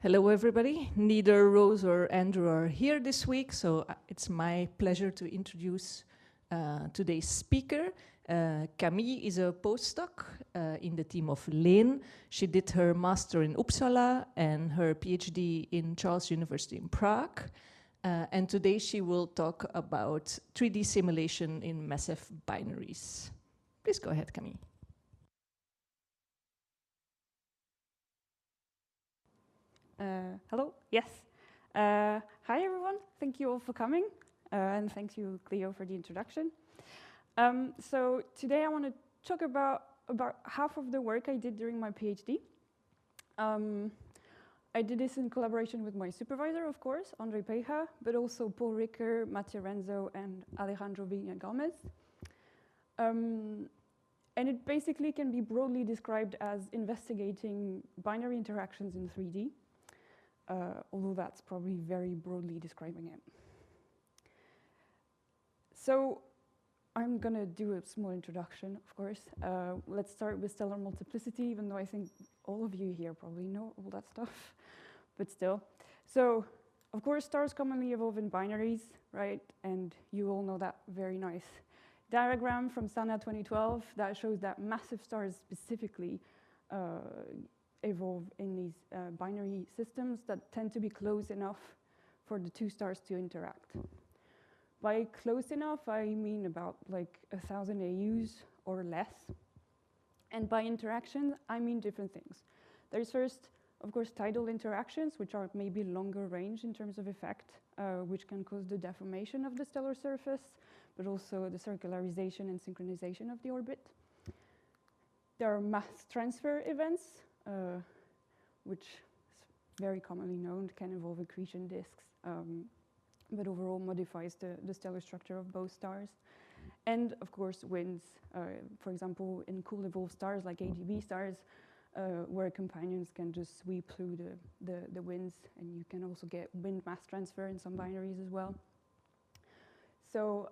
Hello, everybody. Neither Rose or Andrew are here this week, so it's my pleasure to introduce today's speaker. Camille is a postdoc in the team of Leen. She did her master in Uppsala and her PhD in Charles University in Prague. And today she will talk about 3D simulation in massive binaries. Please go ahead, Camille. Hello, yes. Hi everyone, thank you all for coming, and thank you, Cleo, for the introduction. So today I want to talk about half of the work I did during my PhD. I did this in collaboration with my supervisor, of course, Andre Peja, but also Paul Ricker, Mattia Renzo, and Alejandro Viña Gomez. And it basically can be broadly described as investigating binary interactions in 3D. Although that's probably very broadly describing it. So I'm going to do a small introduction, of course. Let's start with stellar multiplicity, even though I think all of you here probably know all that stuff, but still. So, of course, stars commonly evolve in binaries, right? And you all know that very nice diagram from Sana 2012 that shows that massive stars specifically evolve in these binary systems that tend to be close enough for the two stars to interact. By close enough, I mean about like 1,000 AUs or less. And by interactions, I mean different things. There's first, of course, tidal interactions, which are maybe longer range in terms of effect, which can cause the deformation of the stellar surface, but also the circularization and synchronization of the orbit. There are mass transfer events, which is very commonly known, can involve accretion disks, but overall modifies the stellar structure of both stars. And of course, winds, for example, in cool evolved stars like AGB stars, where companions can just sweep through the winds, and you can also get wind mass transfer in some binaries as well. So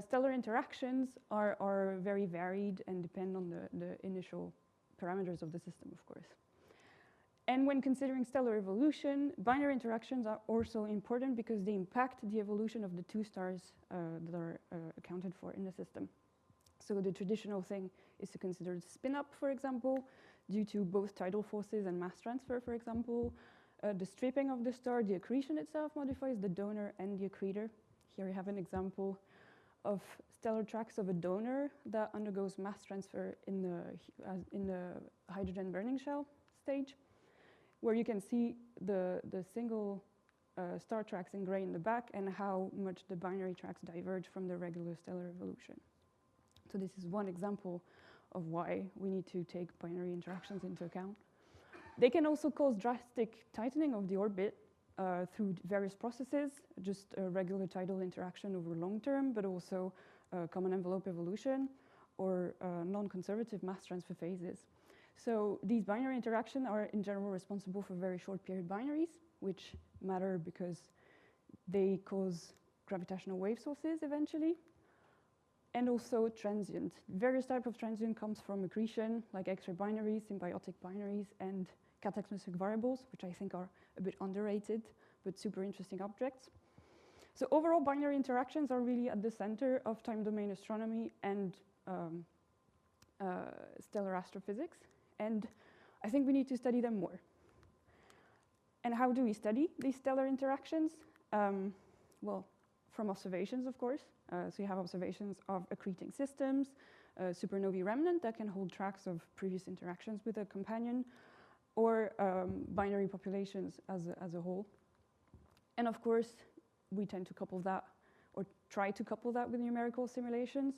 stellar interactions are very varied and depend on the initial parameters of the system, of course. And when considering stellar evolution, binary interactions are also important because they impact the evolution of the two stars that are accounted for in the system. So the traditional thing is to consider the spin-up, for example, due to both tidal forces and mass transfer, for example. The stripping of the star, the accretion itself modifies the donor and the accretor. Here you have an example of stellar tracks of a donor that undergoes mass transfer in the hydrogen burning shell stage, where you can see the single star tracks in gray in the back and how much the binary tracks diverge from the regular stellar evolution. So this is one example of why we need to take binary interactions into account. They can also cause drastic tightening of the orbit through various processes, just a regular tidal interaction over long term, but also common envelope evolution or non-conservative mass transfer phases. So these binary interactions are in general responsible for very short period binaries, which matter because they cause gravitational wave sources eventually, and also transient. Various types of transient comes from accretion, like X-ray binaries, symbiotic binaries, and cataclysmic variables, which I think are a bit underrated, but super interesting objects. So overall, binary interactions are really at the center of time domain astronomy and stellar astrophysics. And I think we need to study them more. And how do we study these stellar interactions? Well, from observations, of course. So you have observations of accreting systems, supernovae remnant that can hold tracks of previous interactions with a companion, or binary populations as a whole. And of course, we tend to couple that, or try to couple that with numerical simulations.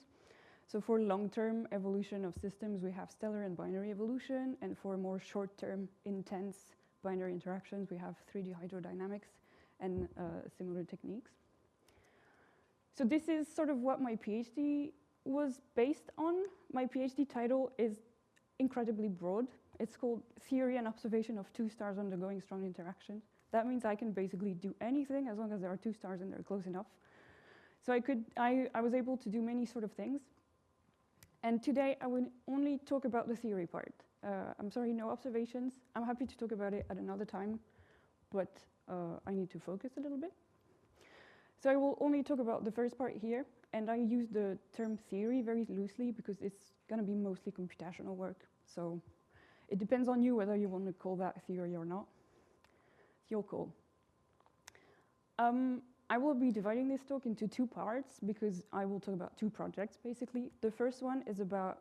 So for long-term evolution of systems, we have stellar and binary evolution, and for more short-term, intense binary interactions, we have 3D hydrodynamics and similar techniques. So this is sort of what my PhD was based on. My PhD title is incredibly broad. It's called Theory and Observation of Two Stars Undergoing Strong Interactions. That means I can basically do anything as long as there are two stars and they're close enough. So I was able to do many sort of things. And today I will only talk about the theory part. I'm sorry, no observations. I'm happy to talk about it at another time but I need to focus a little bit. So I will only talk about the first part here, and I use the term theory very loosely because it's going to be mostly computational work. So it depends on you whether you want to call that theory or not. It's your call. I will be dividing this talk into two parts because I will talk about two projects, basically. The first one is about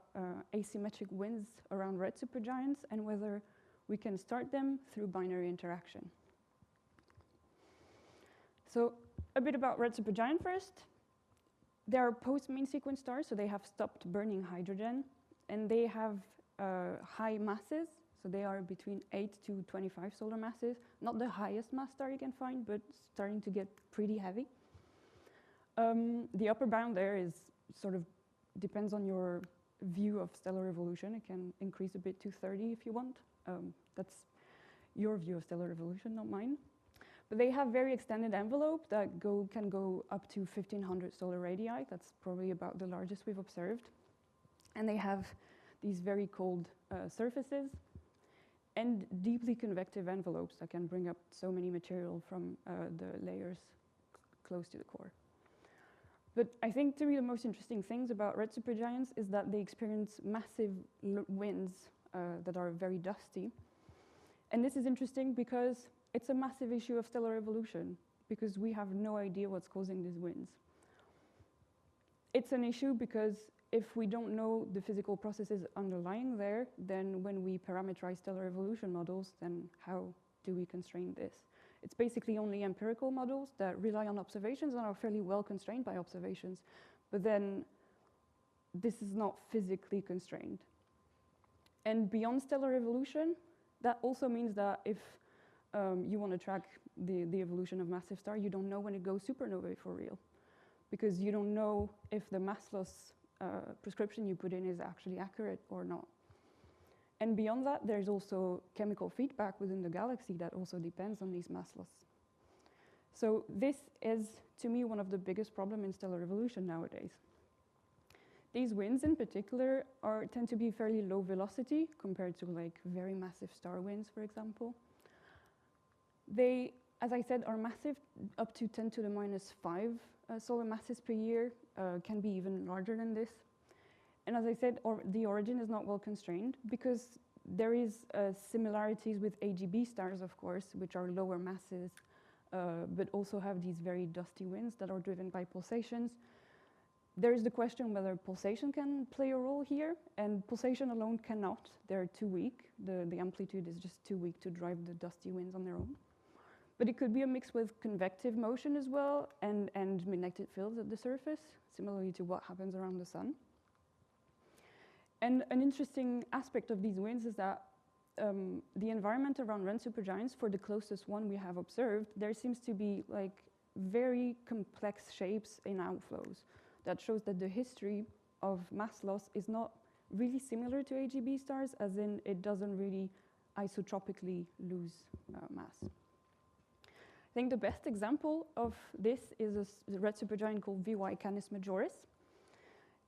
asymmetric winds around red supergiants and whether we can start them through binary interaction. So a bit about red supergiant first. They are post-main sequence stars, so they have stopped burning hydrogen, and they have high masses. So they are between 8 to 25 solar masses. Not the highest mass star you can find, but starting to get pretty heavy. The upper bound there is sort of depends on your view of stellar evolution. It can increase a bit to 30 if you want. That's your view of stellar evolution, not mine. But they have very extended envelope that can go up to 1,500 solar radii. That's probably about the largest we've observed. And they have these very cold surfaces and deeply convective envelopes that can bring up so many material from the layers close to the core. But I think to me the most interesting things about red supergiants is that they experience massive winds that are very dusty. And this is interesting because it's a massive issue of stellar evolution because we have no idea what's causing these winds. It's an issue because if we don't know the physical processes underlying there, then when we parameterize stellar evolution models, then how do we constrain this? It's basically only empirical models that rely on observations and are fairly well constrained by observations, but then this is not physically constrained. And beyond stellar evolution, that also means that if you want to track the evolution of massive star, you don't know when it goes supernovae for real, because you don't know if the mass loss prescription you put in is actually accurate or not. And beyond that, there's also chemical feedback within the galaxy that also depends on these mass loss. So this is, to me, one of the biggest problems in stellar evolution nowadays. These winds in particular tend to be fairly low velocity compared to like very massive star winds, for example. They, as I said, are massive, up to 10 to the minus 5 solar masses per year, can be even larger than this. And as I said, the origin is not well constrained because there is similarities with AGB stars, of course, which are lower masses, but also have these very dusty winds that are driven by pulsations. There is the question whether pulsation can play a role here, and pulsation alone cannot. They're too weak. The amplitude is just too weak to drive the dusty winds on their own. But it could be a mix with convective motion as well and magnetic fields at the surface, similarly to what happens around the sun. And an interesting aspect of these winds is that the environment around red supergiants, for the closest one we have observed, there seems to be like very complex shapes in outflows. That shows that the history of mass loss is not really similar to AGB stars, as in it doesn't really isotropically lose mass. I think the best example of this is a red supergiant called VY Canis Majoris.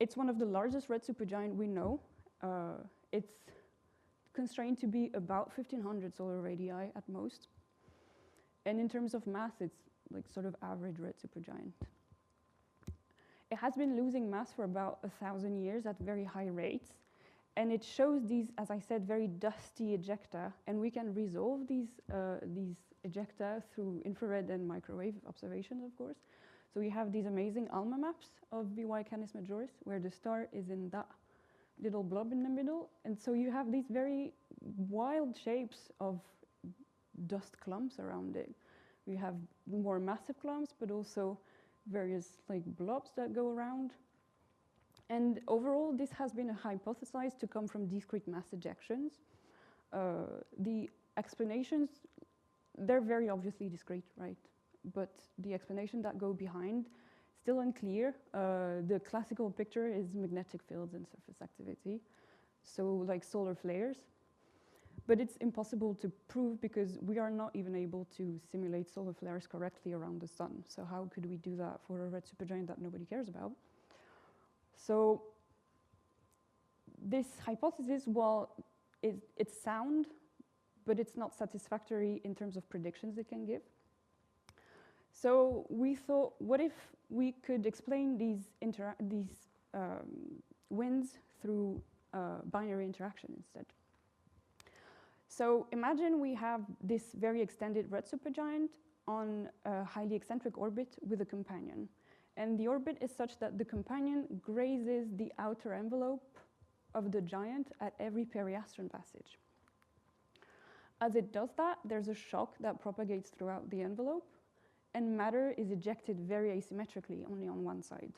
It's one of the largest red supergiant we know. It's constrained to be about 1,500 solar radii at most. And in terms of mass, it's like sort of average red supergiant. It has been losing mass for about 1,000 years at very high rates. And it shows these, as I said, very dusty ejecta. And we can resolve these ejecta through infrared and microwave observations, of course. So we have these amazing ALMA maps of VY Canis Majoris, where the star is in that little blob in the middle. And so you have these very wild shapes of dust clumps around it. We have more massive clumps, but also various like blobs that go around. And overall, this has been hypothesized to come from discrete mass ejections. The explanations, they're very obviously discrete, right? But the explanation that go behind, still unclear. The classical picture is magnetic fields and surface activity, so like solar flares. But it's impossible to prove because we are not even able to simulate solar flares correctly around the sun. So how could we do that for a red supergiant that nobody cares about? So this hypothesis, while it's sound, but it's not satisfactory in terms of predictions it can give. So we thought, what if we could explain these winds through binary interaction instead? So imagine we have this very extended red supergiant on a highly eccentric orbit with a companion. And the orbit is such that the companion grazes the outer envelope of the giant at every periastron passage. As it does that, there's a shock that propagates throughout the envelope, and matter is ejected very asymmetrically, only on one side.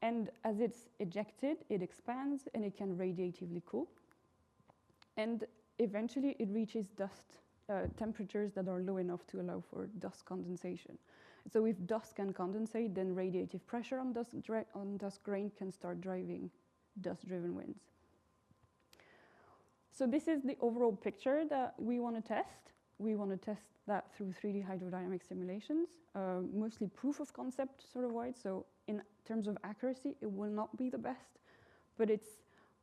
And as it's ejected, it expands and it can radiatively cool. And eventually it reaches dust temperatures that are low enough to allow for dust condensation. So if dust can condensate, then radiative pressure on dust grain can start driving dust-driven winds. So this is the overall picture that we want to test. We want to test that through 3D hydrodynamic simulations, mostly proof of concept sort of wide. So in terms of accuracy, it will not be the best, but it's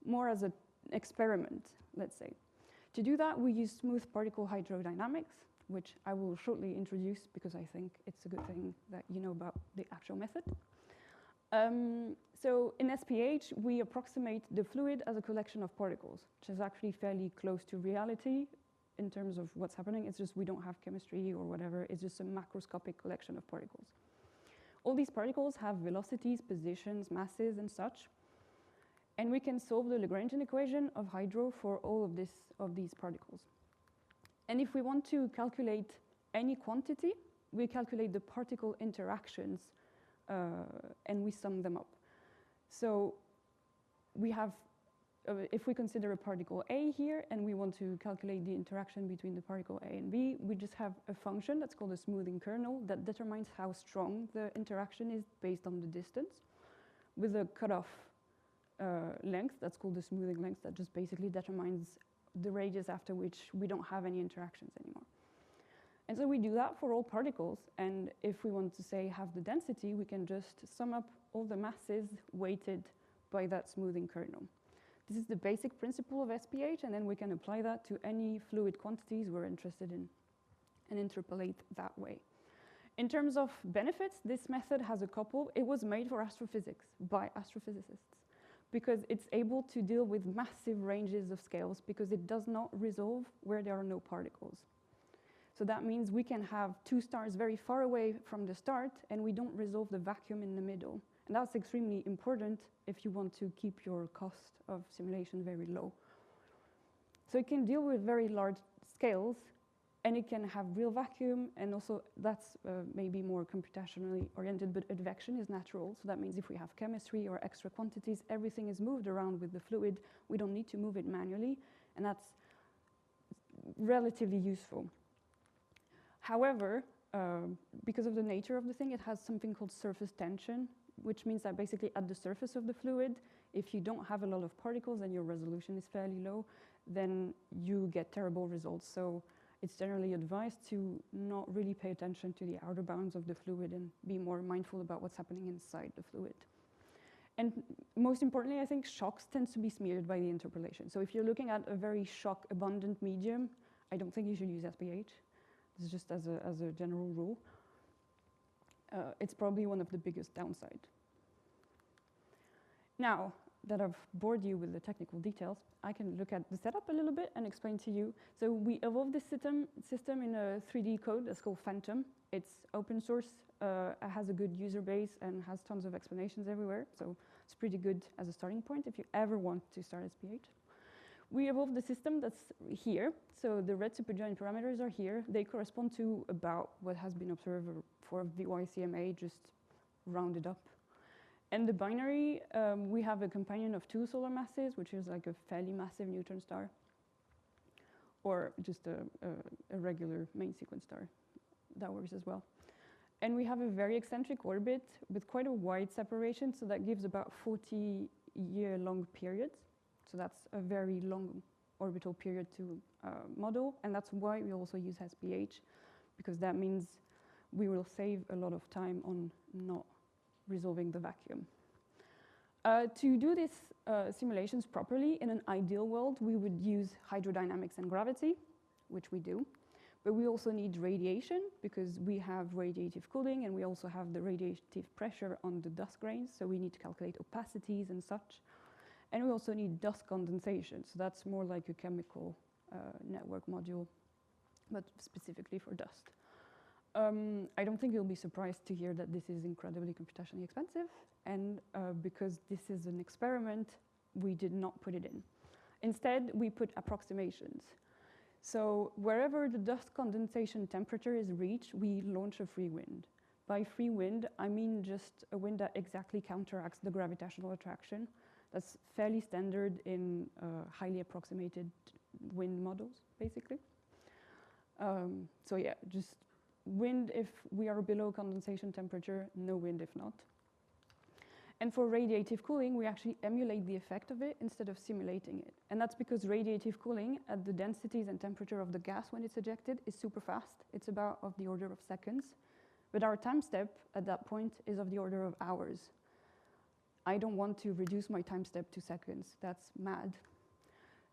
more as an experiment, let's say. To do that, we use smooth particle hydrodynamics, which I will shortly introduce because I think it's a good thing that you know about the actual method. So in SPH, we approximate the fluid as a collection of particles, which is actually fairly close to reality in terms of what's happening. It's just we don't have chemistry or whatever. It's just a macroscopic collection of particles. All these particles have velocities, positions, masses, and such. And we can solve the Lagrangian equation of hydro for all of these particles. And if we want to calculate any quantity, we calculate the particle interactions and we sum them up. So we have, if we consider a particle A here and we want to calculate the interaction between the particle A and B, we just have a function that's called a smoothing kernel that determines how strong the interaction is based on the distance with a cutoff length that's called the smoothing length that just basically determines the radius after which we don't have any interactions anymore. And so we do that for all particles, and if we want to say have the density, we can just sum up all the masses weighted by that smoothing kernel. This is the basic principle of SPH, and then we can apply that to any fluid quantities we're interested in and interpolate that way. In terms of benefits, this method has a couple. It was made for astrophysics by astrophysicists, because it's able to deal with massive ranges of scales because it does not resolve where there are no particles. So that means we can have two stars very far away from the start and we don't resolve the vacuum in the middle. And that's extremely important if you want to keep your cost of simulation very low. So it can deal with very large scales and it can have real vacuum, and also that's maybe more computationally oriented, but advection is natural. So that means if we have chemistry or extra quantities, everything is moved around with the fluid. We don't need to move it manually, and that's relatively useful. However, because of the nature of the thing, it has something called surface tension, which means that basically at the surface of the fluid, if you don't have a lot of particles and your resolution is fairly low, then you get terrible results. So it's generally advised to not really pay attention to the outer bounds of the fluid and be more mindful about what's happening inside the fluid. And most importantly, I think shocks tend to be smeared by the interpolation. So if you're looking at a very shock-abundant medium, I don't think you should use SPH. This is just as a general rule. It's probably one of the biggest downsides. Now that I've bored you with the technical details, I can look at the setup a little bit and explain to you. So we evolved this system in a 3D code that's called Phantom. It's open source, it has a good user base and has tons of explanations everywhere. So it's pretty good as a starting point if you ever want to start SPH. We evolved the system that's here. So the red supergiant parameters are here. They correspond to about what has been observed for VYCMA, just rounded up. And the binary, we have a companion of 2 solar masses, which is like a fairly massive neutron star, or just a regular main sequence star. That works as well. And we have a very eccentric orbit with quite a wide separation, so that gives about 40-year-long periods. So that's a very long orbital period to model, and that's why we also use SPH, because that means we will save a lot of time on not resolving the vacuum. To do these simulations properly, in an ideal world, we would use hydrodynamics and gravity, which we do. But we also need radiation, because we have radiative cooling, and we also have the radiative pressure on the dust grains, so we need to calculate opacities and such. And we also need dust condensation, so that's more like a chemical network module, but specifically for dust. I don't think you'll be surprised to hear that this is incredibly computationally expensive, and because this is an experiment, we did not put it in. Instead, we put approximations. So wherever the dust condensation temperature is reached, we launch a free wind. By free wind, I mean just a wind that exactly counteracts the gravitational attraction. That's fairly standard in highly approximated wind models, basically. So yeah, just wind if we are below condensation temperature, no wind if not. And for radiative cooling, we actually emulate the effect of it instead of simulating it. And that's because radiative cooling at the densities and temperature of the gas when it's ejected is super fast. It's about of the order of seconds. But our time step at that point is of the order of hours. I don't want to reduce my time step to seconds. That's mad.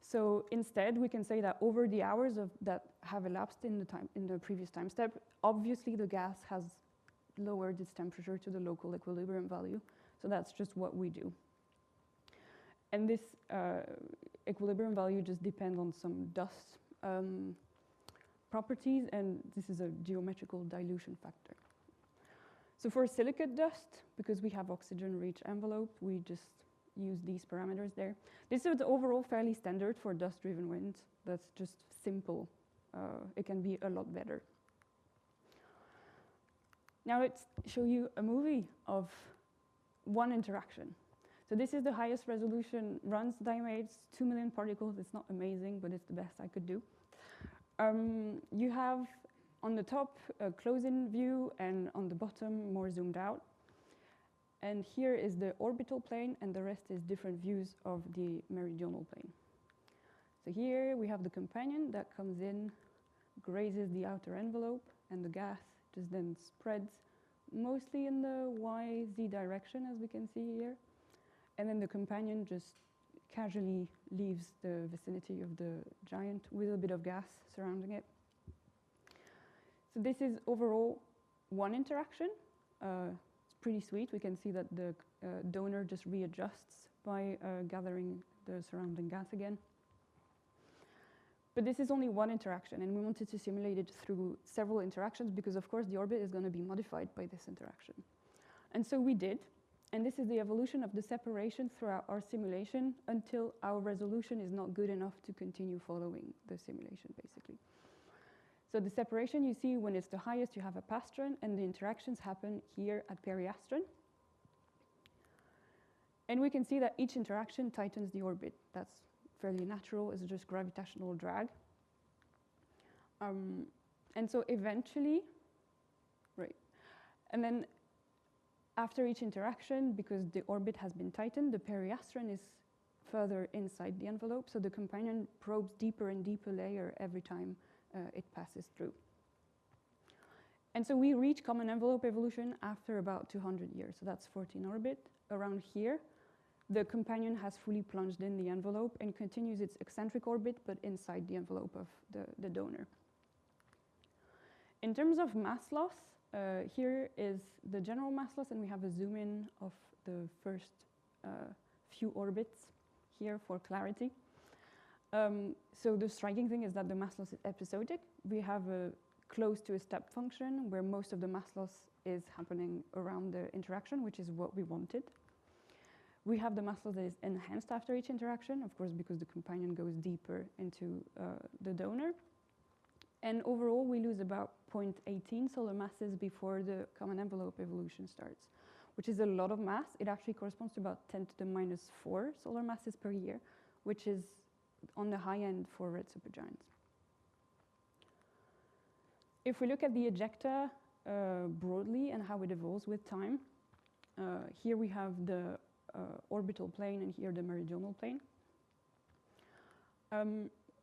So instead, we can say that over the hours that have elapsed in the previous time step, obviously the gas has lowered its temperature to the local equilibrium value. So that's just what we do. And this equilibrium value just depends on some dust properties, and this is a geometrical dilution factor. So for silicate dust, because we have oxygen-rich envelope, we just use these parameters there. This is overall fairly standard for dust-driven winds. That's just simple. It can be a lot better. Now let's show you a movie of one interaction. So this is the highest resolution runs that I made. It's 2 million particles. It's not amazing, but it's the best I could do. You have on the top a close-in view, and on the bottom more zoomed out. And here is the orbital plane, and the rest is different views of the meridional plane. So here we have the companion that comes in, grazes the outer envelope, and the gas just then spreads mostly in the YZ direction, as we can see here. And then the companion just casually leaves the vicinity of the giant with a bit of gas surrounding it. So this is overall one interaction. It's pretty sweet. We can see that the donor just readjusts by gathering the surrounding gas again. But this is only one interaction, and we wanted to simulate it through several interactions because, of course, the orbit is going to be modified by this interaction. And so we did, and this is the evolution of the separation throughout our simulation until our resolution is not good enough to continue following the simulation, basically. So the separation you see when it's the highest, you have a pastron, and the interactions happen here at periastron. And we can see that each interaction tightens the orbit. That's fairly natural. It's just gravitational drag. And so eventually, right, and then after each interaction, because the orbit has been tightened, the periastron is further inside the envelope, so the companion probes deeper and deeper layer every time it passes through. And so we reach common envelope evolution after about 200 years, so that's 14 orbit. Around here, the companion has fully plunged in the envelope and continues its eccentric orbit, but inside the envelope of the donor. In terms of mass loss, here is the general mass loss, and we have a zoom in of the first few orbits here for clarity. So the striking thing is that the mass loss is episodic. We have close to a step function where most of the mass loss is happening around the interaction, which is what we wanted. We have the mass loss that is enhanced after each interaction, of course, because the companion goes deeper into the donor. And overall, we lose about 0.18 solar masses before the common envelope evolution starts, which is a lot of mass. It actually corresponds to about 10 to the minus 4 solar masses per year, which is on the high end for red supergiants. If we look at the ejecta broadly and how it evolves with time, here we have the orbital plane, and here the meridional plane.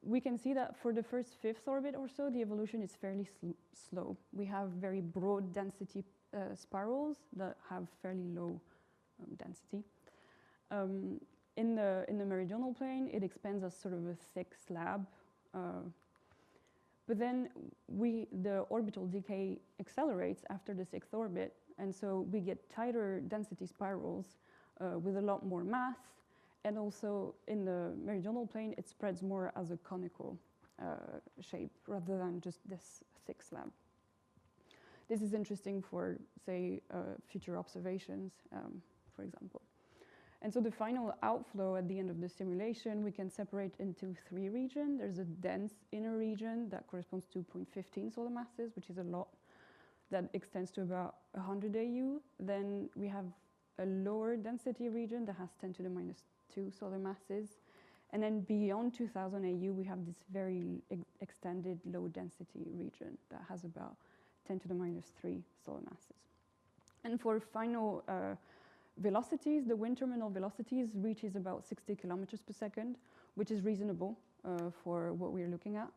We can see that for the first fifth orbit or so, the evolution is fairly slow. We have very broad density spirals that have fairly low density. In the meridional plane, it expands as sort of a thick slab. But then the orbital decay accelerates after the 6th orbit, and so we get tighter density spirals with a lot more mass, and also in the meridional plane, it spreads more as a conical shape rather than just this thick slab. This is interesting for, say, future observations, for example. And so the final outflow at the end of the simulation, we can separate into 3 regions. There's a dense inner region that corresponds to 0.15 solar masses, which is a lot. That extends to about 100 AU. Then we have a lower density region that has 10 to the minus 2 solar masses. And then beyond 2000 AU, we have this very extended low density region that has about 10 to the minus 3 solar masses. And for final velocities, the wind terminal velocities reaches about 60 kilometers per second, which is reasonable for what we're looking at.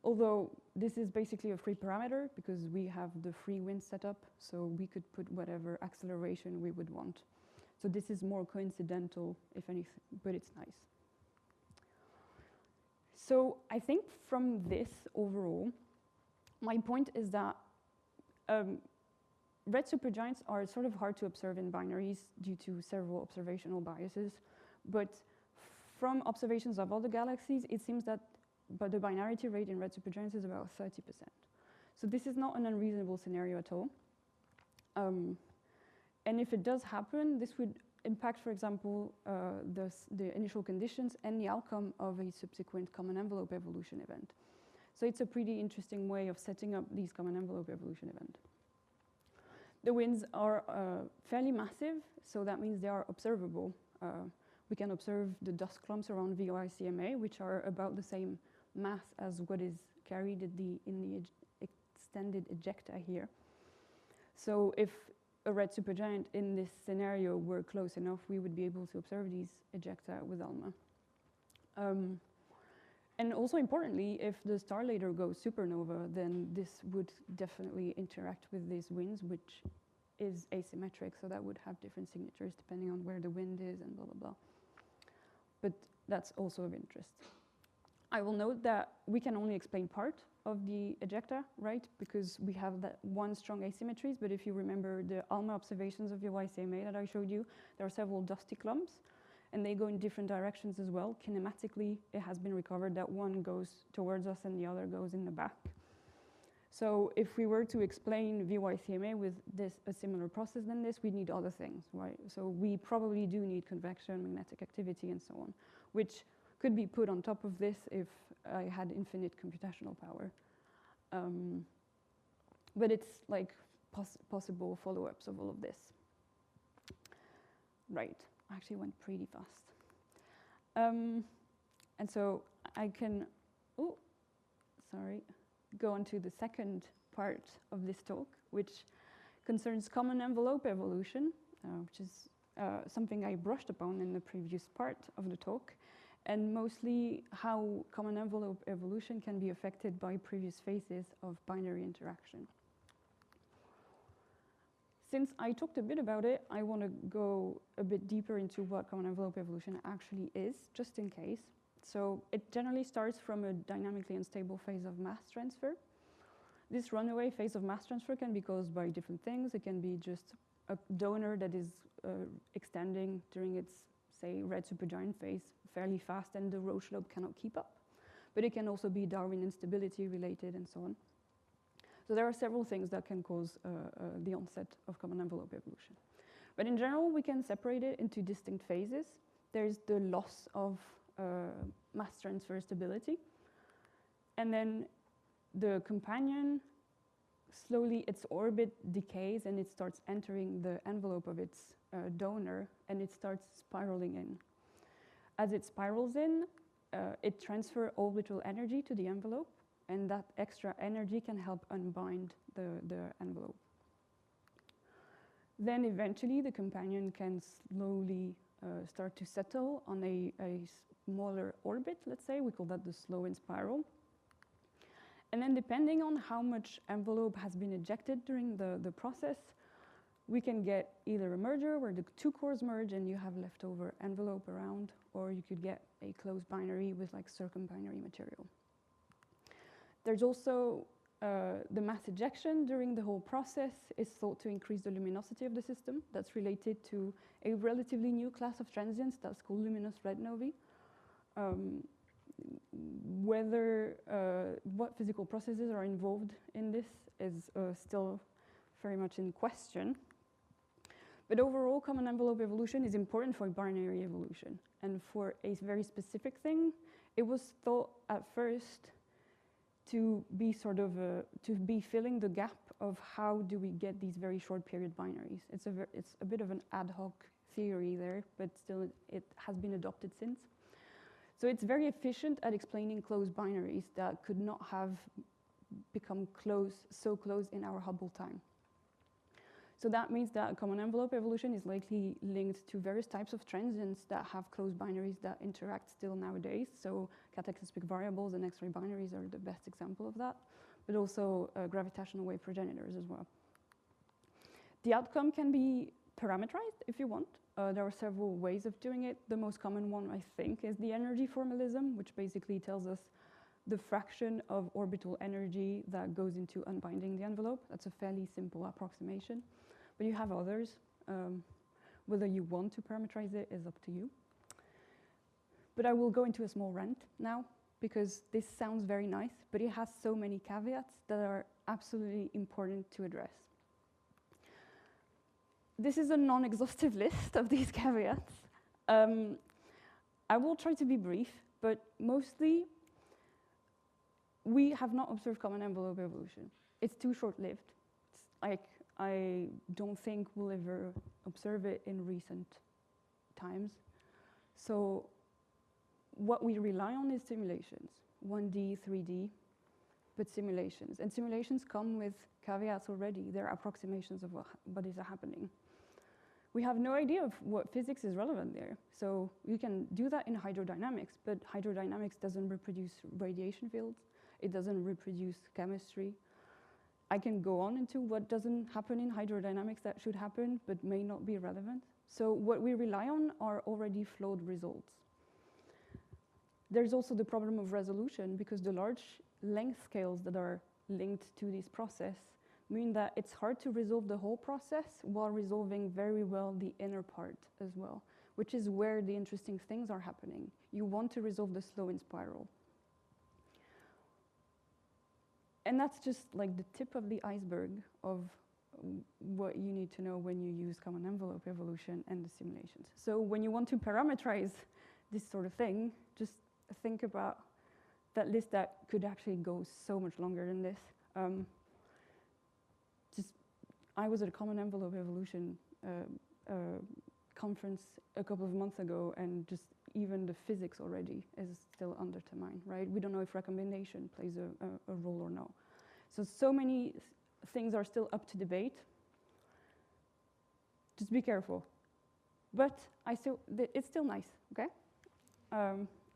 Although this is basically a free parameter because we have the free wind setup, so we could put whatever acceleration we would want. So this is more coincidental, if anything, but it's nice. So I think from this overall, my point is that red supergiants are sort of hard to observe in binaries due to several observational biases, but from observations of other galaxies, it seems that the binarity rate in red supergiants is about 30%. So this is not an unreasonable scenario at all. And if it does happen, this would impact, for example, the initial conditions and the outcome of a subsequent common envelope evolution event. So it's a pretty interesting way of setting up these common envelope evolution events. The winds are fairly massive, so that means they are observable. We can observe the dust clumps around VOICMA, which are about the same mass as what is carried in the extended ejecta here. So if a red supergiant in this scenario were close enough, we would be able to observe these ejecta with ALMA. And also importantly, if the star later goes supernova, then this would definitely interact with these winds, which is asymmetric, so that would have different signatures depending on where the wind is and blah, blah, blah. But that's also of interest. I will note that we can only explain part of the ejecta, right? Because we have that one strong asymmetries, but if you remember the ALMA observations of your YCMA that I showed you, there are several dusty clumps, and they go in different directions as well. Kinematically, it has been recovered that one goes towards us and the other goes in the back. So if we were to explain VYCMA with a similar process than this, we need other things, right? So we probably do need convection, magnetic activity, and so on, which could be put on top of this if I had infinite computational power. But it's like possible follow-ups of all of this. Right. Actually went pretty fast. And so I can, go on to the second part of this talk, which concerns common envelope evolution, which is something I brushed upon in the previous part of the talk, and mostly how common envelope evolution can be affected by previous phases of binary interaction. Since I talked a bit about it, I want to go a bit deeper into what common envelope evolution actually is, just in case. So it generally starts from a dynamically unstable phase of mass transfer. This runaway phase of mass transfer can be caused by different things. It can be just a donor that is extending during its, say, red supergiant phase fairly fast and the Roche lobe cannot keep up. But it can also be Darwin instability related and so on. So there are several things that can cause the onset of common envelope evolution. But in general, we can separate it into distinct phases. There's the loss of mass transfer stability. And then the companion, slowly its orbit decays and it starts entering the envelope of its donor and it starts spiraling in. As it spirals in, it transfers orbital energy to the envelope, and that extra energy can help unbind the envelope. Then eventually the companion can slowly start to settle on a smaller orbit, let's say. We call that the slow-in spiral. And then depending on how much envelope has been ejected during the process, we can get either a merger where the two cores merge and you have leftover envelope around, or you could get a closed binary with like circumbinary material. There's also the mass ejection during the whole process is thought to increase the luminosity of the system. That's related to a relatively new class of transients that's called luminous red novae. What physical processes are involved in this is still very much in question. But overall, common envelope evolution is important for binary evolution. And for a very specific thing, it was thought at first to be sort of to be filling the gap of how do we get these very short period binaries. It's a bit of an ad hoc theory there, but still it has been adopted since. So it's very efficient at explaining closed binaries that could not have become so close in our Hubble time. So that means that common envelope evolution is likely linked to various types of transients that have closed binaries that interact still nowadays. So cataclysmic variables and X-ray binaries are the best example of that, but also gravitational wave progenitors as well. The outcome can be parameterized if you want. There are several ways of doing it. The most common one, I think, is the energy formalism, which basically tells us the fraction of orbital energy that goes into unbinding the envelope. That's a fairly simple approximation. But you have others. Whether you want to parameterize it is up to you. But I will go into a small rant now, because this sounds very nice, but it has so many caveats that are absolutely important to address. This is a non-exhaustive list of these caveats. I will try to be brief, but mostly we have not observed common envelope evolution. It's too short-lived. It's like, I don't think we'll ever observe it in recent times. So what we rely on is simulations, 1D, 3D, but simulations. And simulations come with caveats already. They're approximations of what is happening. We have no idea of what physics is relevant there. So you can do that in hydrodynamics, but hydrodynamics doesn't reproduce radiation fields. It doesn't reproduce chemistry. I can go on into what doesn't happen in hydrodynamics that should happen, but may not be relevant. So what we rely on are already flowed results. There's also the problem of resolution, because the large length scales that are linked to this process mean that it's hard to resolve the whole process while resolving very well the inner part as well, which is where the interesting things are happening. You want to resolve the slow in spiral. And that's just like the tip of the iceberg of what you need to know when you use common envelope evolution and the simulations. So when you want to parameterize this sort of thing, just think about that list that could actually go so much longer than this. I was at a common envelope evolution conference a couple of months ago, and just even the physics already is still undetermined, right? We don't know if recombination plays a role or no. So many things are still up to debate. Just be careful. But it's still nice, okay?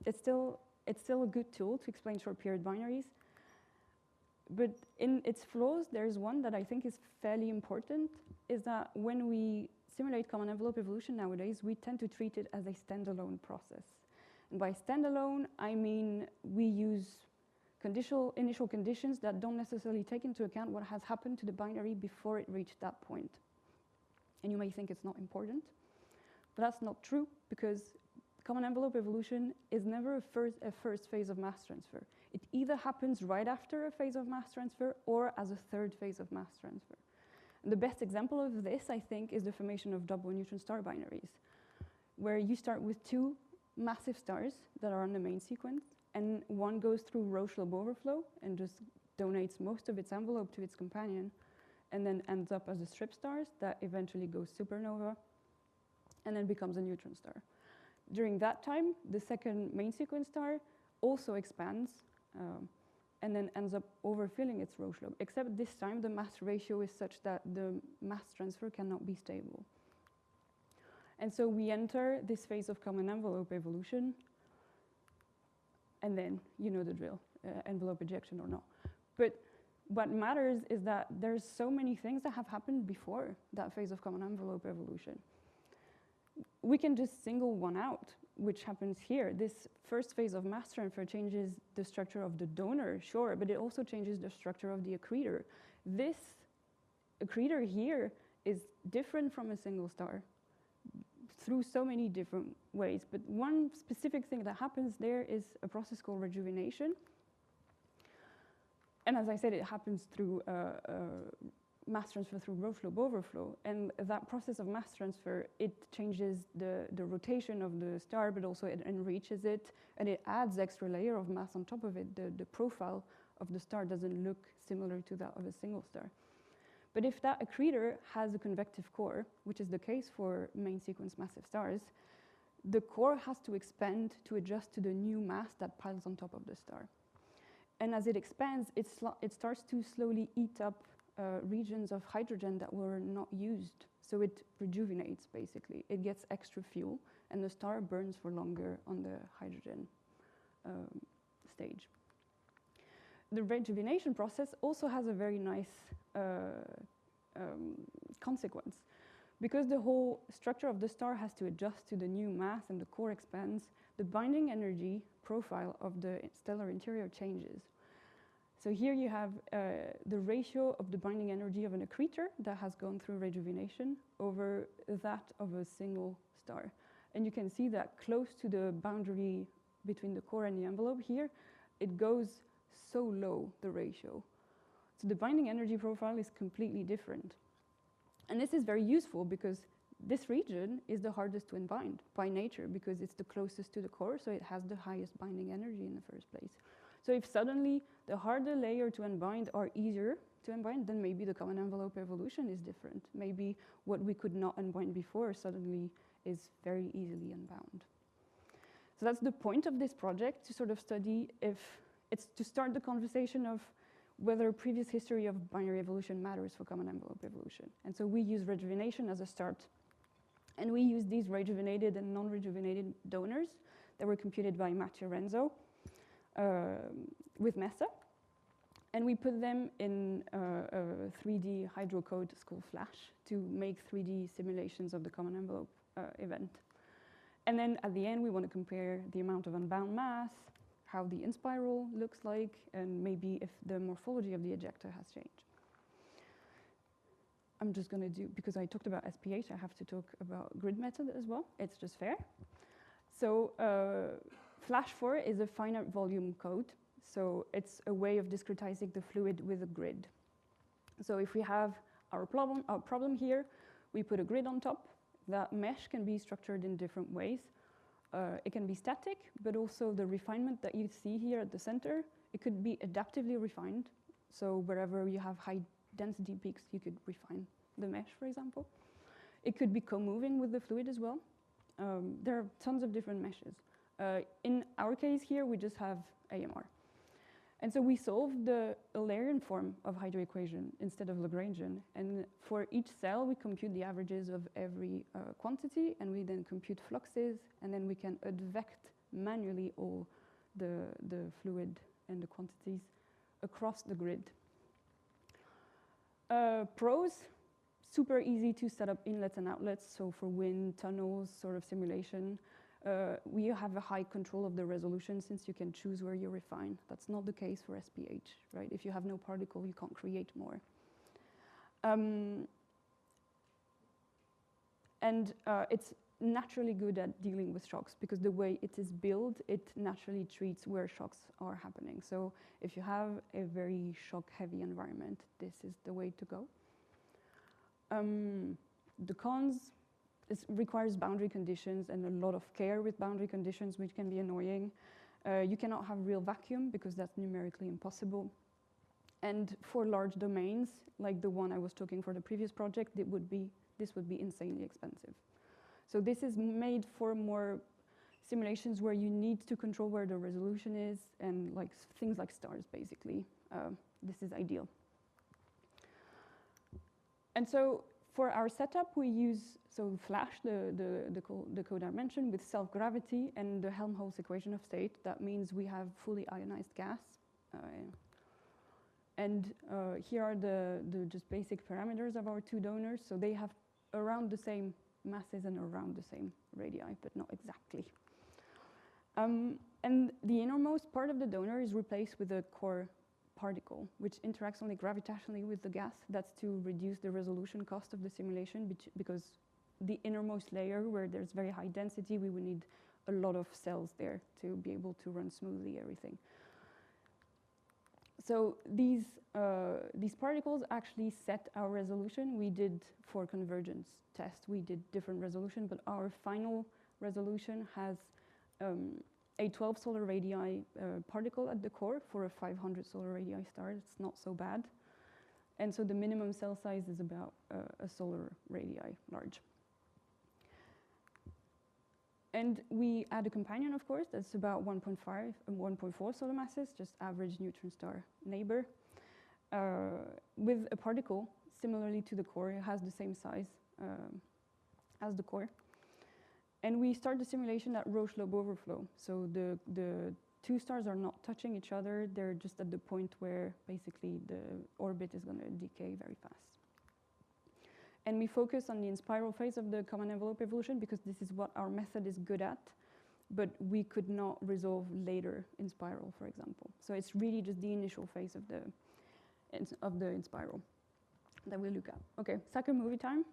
It's still a good tool to explain short period binaries. But in its flaws, there's one that I think is fairly important, is that when we simulate common envelope evolution nowadays, we tend to treat it as a standalone process. And by standalone, I mean we use initial conditions that don't necessarily take into account what has happened to the binary before it reached that point. And you may think it's not important, but that's not true, because common envelope evolution is never a first phase of mass transfer. It either happens right after a phase of mass transfer or as a third phase of mass transfer. And the best example of this, I think, is the formation of double neutron star binaries, where you start with two massive stars that are on the main sequence, and one goes through Roche-Loeb overflow and just donates most of its envelope to its companion, and then ends up as a strip stars that eventually goes supernova and then becomes a neutron star. During that time, the second main sequence star also expands and then ends up overfilling its Roche-Loeb, except this time the mass ratio is such that the mass transfer cannot be stable. And so we enter this phase of common envelope evolution, and then you know the drill, envelope ejection or not. But what matters is that there's so many things that have happened before that phase of common envelope evolution. We can just single one out, which happens here. This first phase of mass transfer changes the structure of the donor, sure, but it also changes the structure of the accretor. This accretor here is different from a single star through so many different ways. But one specific thing that happens there is a process called rejuvenation. And as I said, it happens through mass transfer through rho-flow overflow. And that process of mass transfer, it changes the rotation of the star, but also it enriches it, and it adds extra layer of mass on top of it. The profile of the star doesn't look similar to that of a single star. But if that accretor has a convective core, which is the case for main sequence massive stars, the core has to expand to adjust to the new mass that piles on top of the star. And as it expands, it starts to slowly eat up regions of hydrogen that were not used. So it rejuvenates, basically. It gets extra fuel, and the star burns for longer on the hydrogen stage. The rejuvenation process also has a very nice consequence. Because the whole structure of the star has to adjust to the new mass and the core expands, the binding energy profile of the stellar interior changes. So here you have the ratio of the binding energy of an accretor that has gone through rejuvenation over that of a single star. And you can see that close to the boundary between the core and the envelope here, it goes so low, the ratio. So the binding energy profile is completely different. And this is very useful because this region is the hardest to unbind by nature because it's the closest to the core, so it has the highest binding energy in the first place. So if suddenly the harder layer to unbind are easier to unbind, then maybe the common envelope evolution is different. Maybe what we could not unbind before suddenly is very easily unbound. So that's the point of this project, to sort of study if it's to start the conversation of whether previous history of binary evolution matters for common envelope evolution. And so we use rejuvenation as a start. And we use these rejuvenated and non-rejuvenated donors that were computed by Mathieu Renzo with MESA. And we put them in a 3D hydrocode called Flash to make 3D simulations of the common envelope event. And then at the end, we want to compare the amount of unbound mass, how the in-spiral looks like, and maybe if the morphology of the ejector has changed. I'm just going to do, because I talked about SPH, I have to talk about grid method as well. It's just fair. So Flash 4 is a finite volume code. So it's a way of discretizing the fluid with a grid. So if we have our problem here, we put a grid on top. That mesh can be structured in different ways. It can be static, but also the refinement that you see here at the center, it could be adaptively refined. So wherever you have high density peaks, you could refine the mesh, for example. It could be co-moving with the fluid as well. There are tons of different meshes. In our case here, we just have AMR. And so we solved the Eulerian form of hydroequation instead of Lagrangian. And for each cell, we compute the averages of every quantity, and we then compute fluxes, and then we can advect manually all the fluid and the quantities across the grid. Pros, super easy to set up inlets and outlets. So for wind, tunnels, sort of simulation. We have a high control of the resolution since you can choose where you refine. That's not the case for SPH, right? If you have no particle, you can't create more. It's naturally good at dealing with shocks because the way it is built, it naturally treats where shocks are happening. So if you have a very shock-heavy environment, this is the way to go. The cons, it requires boundary conditions and a lot of care with boundary conditions, which can be annoying. You cannot have real vacuum because that's numerically impossible. And for large domains, like the one I was talking for the previous project, this would be insanely expensive. So this is made for more simulations where you need to control where the resolution is and like things like stars, basically. This is ideal. And so for our setup, we use Flash, the code I mentioned, with self-gravity and the Helmholtz equation of state. That means we have fully ionized gas. And here are the just basic parameters of our two donors. So they have around the same masses and around the same radii, but not exactly. And the innermost part of the donor is replaced with a core particle, which interacts only gravitationally with the gas. That's to reduce the resolution cost of the simulation, because the innermost layer, where there's very high density, we would need a lot of cells there to be able to run smoothly everything. So these particles actually set our resolution. We did, for convergence test, we did different resolution, but our final resolution has a 12 solar radii particle at the core for a 500 solar radii star. It's not so bad. And so the minimum cell size is about a solar radii large. And we add a companion, of course, that's about 1.5 and 1.4 solar masses, just average neutron star neighbor, with a particle similarly to the core. It has the same size as the core. And we start the simulation at Roche-Lobe overflow. So the two stars are not touching each other. They're just at the point where basically the orbit is going to decay very fast. And we focus on the inspiral phase of the common envelope evolution because this is what our method is good at, but we could not resolve later in spiral, for example. So it's really just the initial phase of the inspiral that we look at. Okay, second movie time.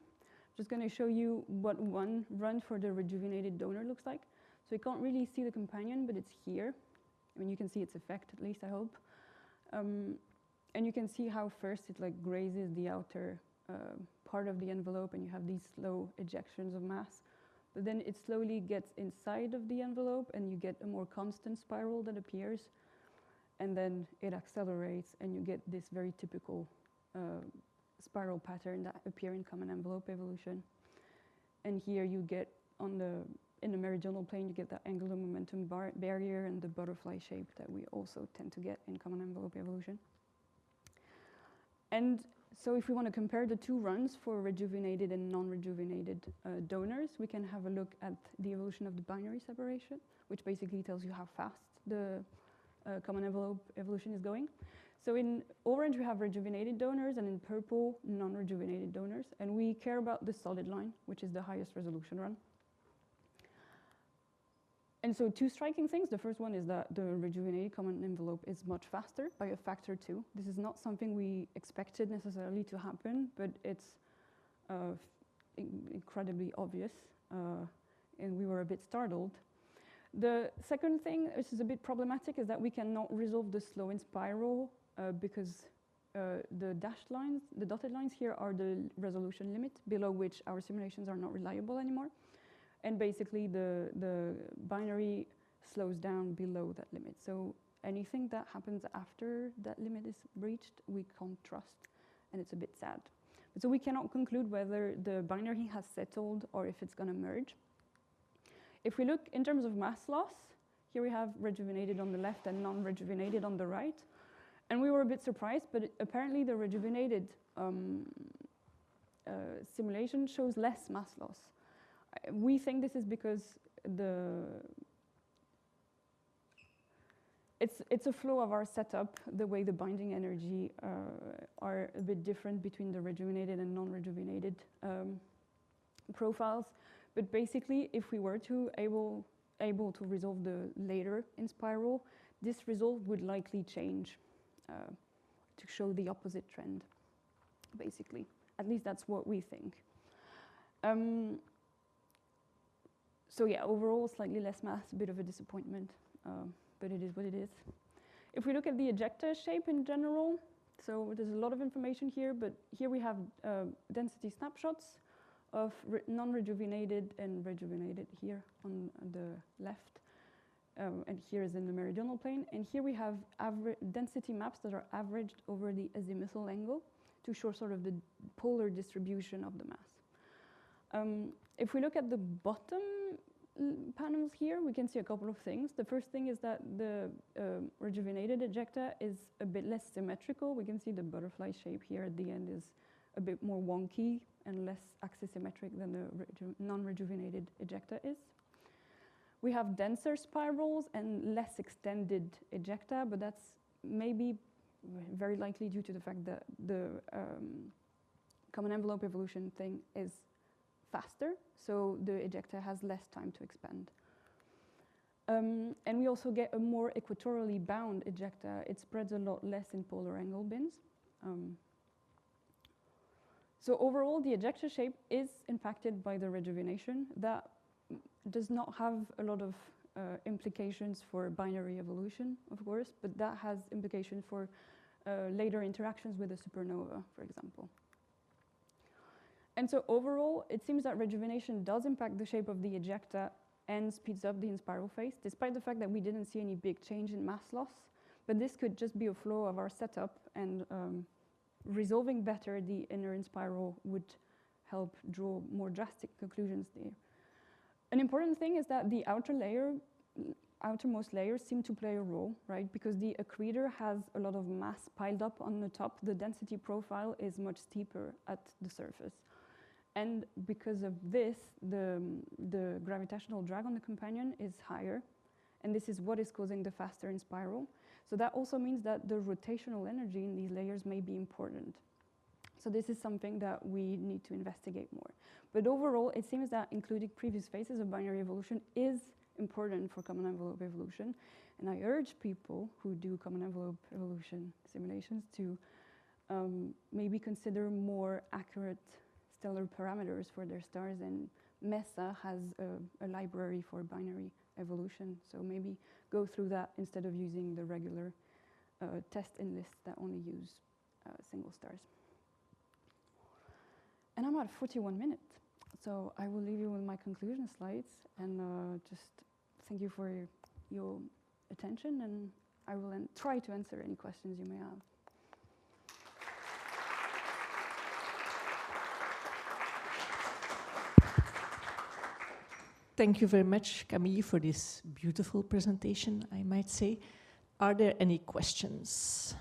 Just going to show you what one run for the rejuvenated donor looks like. So you can't really see the companion, but it's here. I mean, you can see its effect, at least, I hope. And you can see how first it like grazes the outer part of the envelope, and you have these slow ejections of mass. But then it slowly gets inside of the envelope, and you get a more constant spiral that appears. And then it accelerates, and you get this very typical spiral pattern that appear in common envelope evolution. And here you get in the meridional plane, you get that angular momentum barrier and the butterfly shape that we also tend to get in common envelope evolution. And so if we want to compare the two runs for rejuvenated and non-rejuvenated donors, we can have a look at the evolution of the binary separation, which basically tells you how fast the common envelope evolution is going. So in orange, we have rejuvenated donors, and in purple, non-rejuvenated donors. And we care about the solid line, which is the highest resolution run. And so two striking things. The first one is that the rejuvenated common envelope is much faster by a factor 2. This is not something we expected necessarily to happen, but it's incredibly obvious, and we were a bit startled. The second thing, which is a bit problematic, is that we cannot resolve the slow in spiral because the dashed lines, the dotted lines here are the resolution limit below which our simulations are not reliable anymore. And basically the binary slows down below that limit. So anything that happens after that limit is reached, we can't trust, and it's a bit sad. So we cannot conclude whether the binary has settled or if it's going to merge. If we look in terms of mass loss, here we have rejuvenated on the left and non-rejuvenated on the right. And we were a bit surprised, but apparently the rejuvenated simulation shows less mass loss. We think this is because it's a flow of our setup. The way the binding energy are a bit different between the rejuvenated and non-rejuvenated profiles. But basically, if we were to able to resolve the later in spiral, this result would likely change to show the opposite trend, basically. At least that's what we think. So yeah, overall, slightly less mass, a bit of a disappointment, but it is what it is. If we look at the ejecta shape in general, so there's a lot of information here, but here we have density snapshots of non-rejuvenated and rejuvenated here on the left, and here is in the meridional plane. And here we have density maps that are averaged over the azimuthal angle to show sort of the polar distribution of the mass. If we look at the bottom panels here, we can see a couple of things. The first thing is that the rejuvenated ejecta is a bit less symmetrical. We can see the butterfly shape here at the end is a bit more wonky and less axisymmetric than the non-rejuvenated ejecta is. We have denser spirals and less extended ejecta, but that's maybe very likely due to the fact that the common envelope evolution thing is faster, so the ejecta has less time to expand. And we also get a more equatorially bound ejecta. It spreads a lot less in polar angle bins. So overall, the ejecta shape is impacted by the rejuvenation. That does not have a lot of implications for binary evolution, of course, but that has implications for later interactions with a supernova, for example. And so overall, it seems that rejuvenation does impact the shape of the ejecta and speeds up the in-spiral phase, despite the fact that we didn't see any big change in mass loss. But this could just be a flaw of our setup, and resolving better the inner in-spiral would help draw more drastic conclusions there. An important thing is that the outermost layers seem to play a role, right? Because the accretor has a lot of mass piled up on the top. The density profile is much steeper at the surface. And because of this, the gravitational drag on the companion is higher. And this is what is causing the faster in spiral. So that also means that the rotational energy in these layers may be important. So this is something that we need to investigate more. But overall, it seems that including previous phases of binary evolution is important for common envelope evolution. And I urge people who do common envelope evolution simulations to maybe consider more accurate stellar parameters for their stars, and MESA has a library for binary evolution, so maybe go through that instead of using the regular test in lists that only use single stars. And I'm at 41 minutes, so I will leave you with my conclusion slides, and just thank you for your attention, and I will try to answer any questions you may have. Thank you very much, Camille, for this beautiful presentation, I might say. Are there any questions?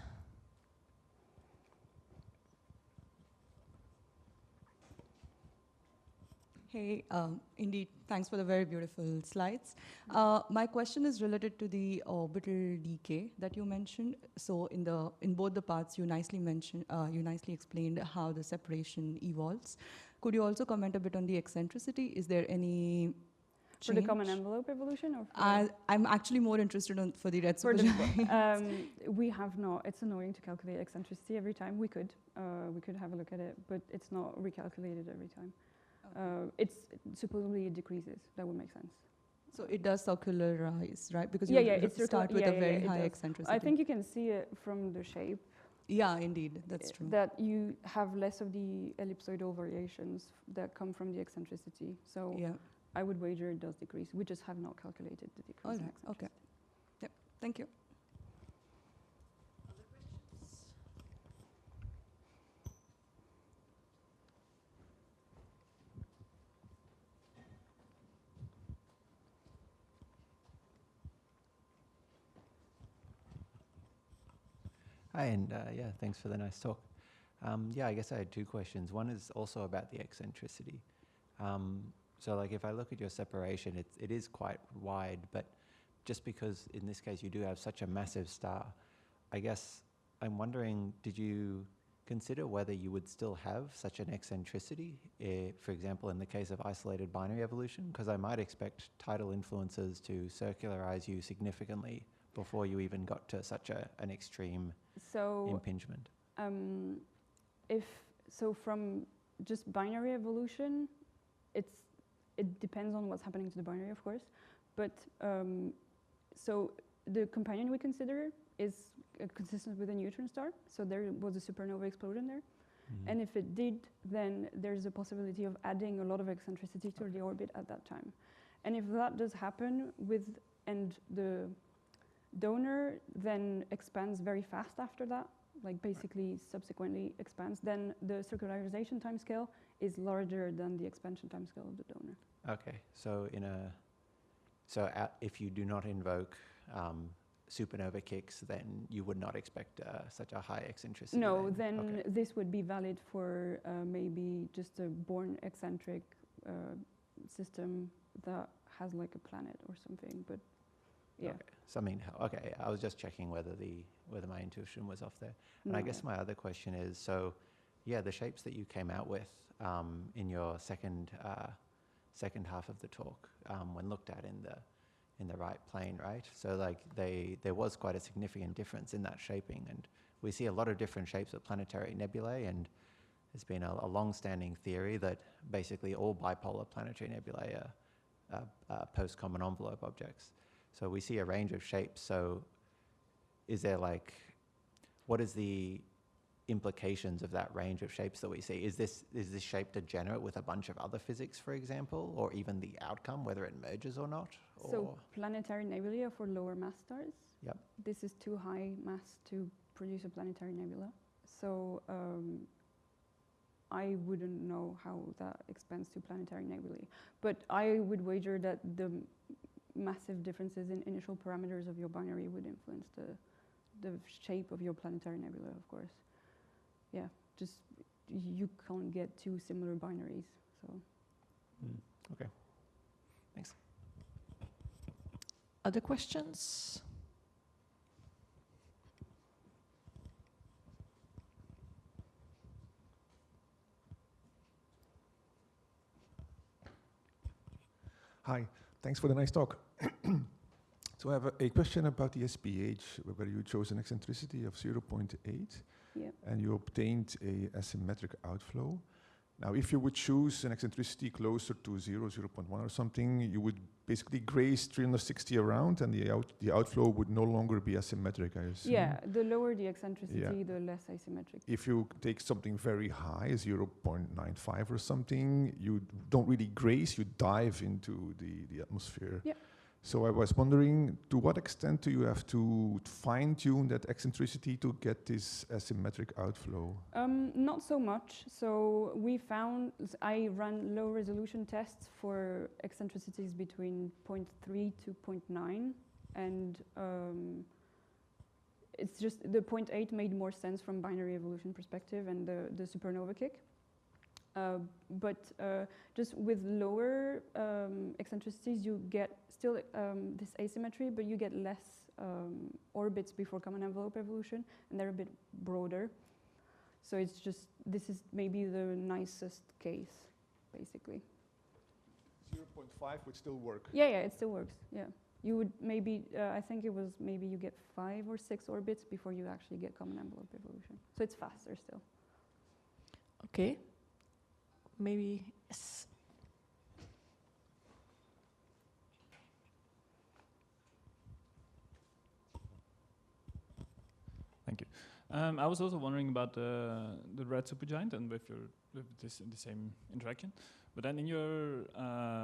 Hey, indeed, thanks for the very beautiful slides. My question is related to the orbital decay that you mentioned. So in both the parts, you nicely explained how the separation evolves. Could you also comment a bit on the eccentricity? Is there any change? For the common envelope evolution? Or I'm actually more interested for the red supergiant. We have not. It's annoying to calculate eccentricity every time. We could have a look at it, but it's not recalculated every time. It's supposedly it decreases. That would make sense. So it does circularize, right? Because you start with a very high eccentricity. I think you can see it from the shape. Yeah, indeed, that's true. That you have less of the ellipsoidal variations that come from the eccentricity. So yeah. I would wager it does decrease. We just have not calculated the decrease. All right. Okay. Yep. Thank you. Other questions? Hi, and yeah, thanks for the nice talk. Yeah, I guess I had two questions. One is also about the eccentricity. So like if I look at your separation, it is quite wide, but just because in this case you do have such a massive star, I guess I'm wondering, did you consider whether you would still have such an eccentricity, for example, in the case of isolated binary evolution? Because I might expect tidal influences to circularize you significantly before you even got to such an extreme impingement. From just binary evolution, it depends on what's happening to the binary, of course. But so the companion we consider is consistent with a neutron star. So there was a supernova explosion there. Mm-hmm. And if it did, then there's a possibility of adding a lot of eccentricity to the orbit at that time. And if that does happen and the donor then expands very fast after that, like basically subsequently expands, then the circularization timescale is larger than the expansion timescale of the donor. Okay, so if you do not invoke supernova kicks, then you would not expect such a high eccentricity. No, then this would be valid for maybe just a born eccentric system that has like a planet or something, but Yeah. Okay. So I mean, okay, I was just checking whether my intuition was off there. And I No. guess my other question is, so yeah, the shapes that you came out with in your second half of the talk, when looked at in the right plane, right? So like there was quite a significant difference in that shaping, and we see a lot of different shapes of planetary nebulae, and there's been a long-standing theory that basically all bipolar planetary nebulae are post-common envelope objects. So we see a range of shapes. So is there like, what is the implications of that range of shapes that we see? Is this shape degenerate with a bunch of other physics, for example, or even the outcome, whether it merges or not? So planetary nebula for lower mass stars. Yep. This is too high mass to produce a planetary nebula. So I wouldn't know how that expands to planetary nebulae. But I would wager that the massive differences in initial parameters of your binary would influence the shape of your planetary nebula, of course. Yeah, just you can't get two similar binaries. So. Okay. Thanks. Other questions? Hi, thanks for the nice talk. So I have a question about the SPH, where you chose an eccentricity of 0.8, Yep. and you obtained a asymmetric outflow. Now, if you would choose an eccentricity closer to 0.1 or something, you would basically graze 360 around, and the outflow would no longer be asymmetric, I assume. Yeah, the lower the eccentricity, the less asymmetric. If you take something very high, 0.95 or something, you don't really graze, you dive into the atmosphere. Yeah. So I was wondering, to what extent do you have to fine-tune that eccentricity to get this asymmetric outflow? Not so much. So we found, I ran low resolution tests for eccentricities between 0.3 to 0.9, and it's just the 0.8 made more sense from binary evolution perspective and the supernova kick. But just with lower eccentricities, you get still this asymmetry, but you get less orbits before common envelope evolution, and they're a bit broader. So it's just, this is maybe the nicest case, basically. 0.5 would still work. Yeah, it still works, yeah. You would maybe, I think it was maybe you get 5 or 6 orbits before you actually get common envelope evolution. So it's faster still. Okay. Maybe yes. Thank you. I was also wondering about the red supergiant and with the same interaction. But then in your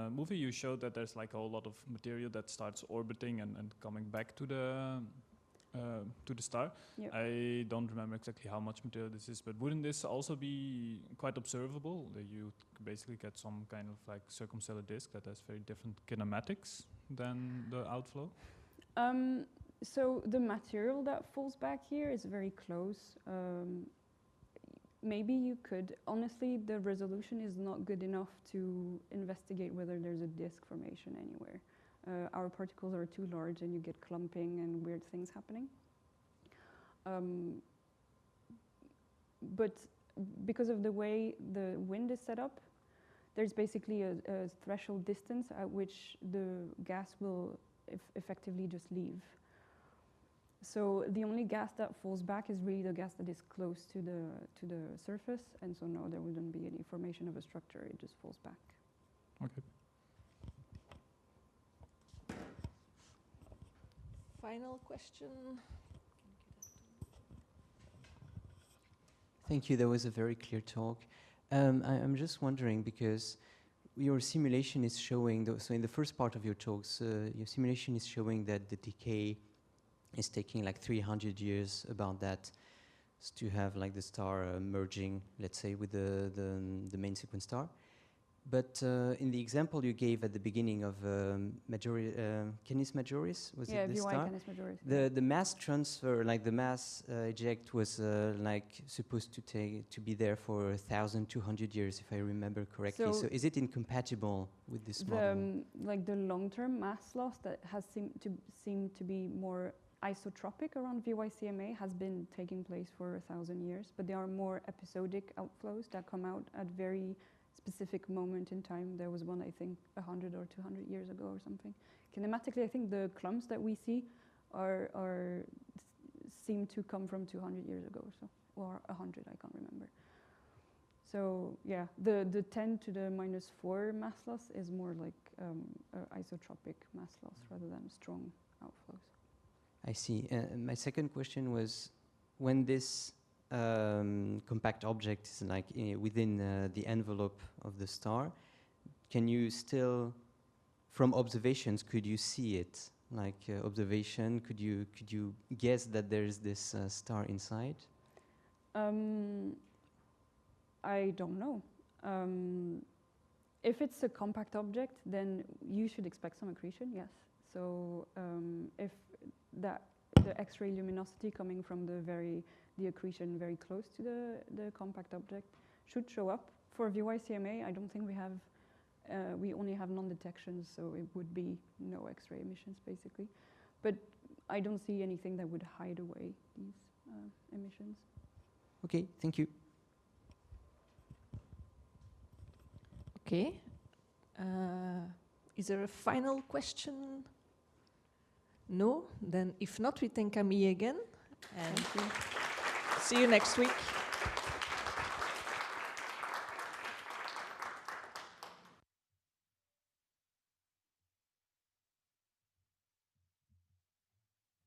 movie, you showed that there's like a whole lot of material that starts orbiting and coming back to the star. Yep. I don't remember exactly how much material this is, but wouldn't this also be quite observable? That you basically get some kind of like circumstellar disk that has very different kinematics than the outflow? So the material that falls back here is very close. Maybe you could, honestly, the resolution is not good enough to investigate whether there's a disk formation anywhere. Our particles are too large and you get clumping and weird things happening. But because of the way the wind is set up, there's basically a threshold distance at which the gas will effectively just leave. So the only gas that falls back is really the gas that is close to the surface, and so no, there wouldn't be any formation of a structure, it just falls back. Okay. Final question. Thank you, that was a very clear talk. I'm just wondering, because your simulation is showing, so in the first part of your talks, your simulation is showing that the decay is taking like 300 years about that to have like the star merging, let's say, with the main sequence star. But in the example you gave at the beginning of Canis Majoris, was Yeah, it the VY star? Canis Majoris. The mass transfer, like the mass eject, was like supposed to be there for 1,200 years, if I remember correctly. So So is it incompatible with this model? like the long-term mass loss that has seemed to be more isotropic around VYCMA has been taking place for 1,000 years, but there are more episodic outflows that come out at very specific moment in time. There was one, I think, 100 or 200 years ago or something. Kinematically, I think the clumps that we see seem to come from 200 years ago, so, or 100, I can't remember. So yeah, the 10 to the -4 mass loss is more like isotropic mass loss rather than strong outflows. I see. My second question was, when this compact object is like within the envelope of the star, can you still, from observations, could you see it? Like observation, could you guess that there is this star inside? I don't know. If it's a compact object, then you should expect some accretion, yes. So if the X-ray luminosity coming from the accretion very close to the compact object should show up. For VYCMA, I don't think we only have non-detections, so it would be no X-ray emissions basically. But I don't see anything that would hide away these emissions. Okay, thank you. Okay. Is there a final question? No? Then if not, we thank Camille again. And see you next week.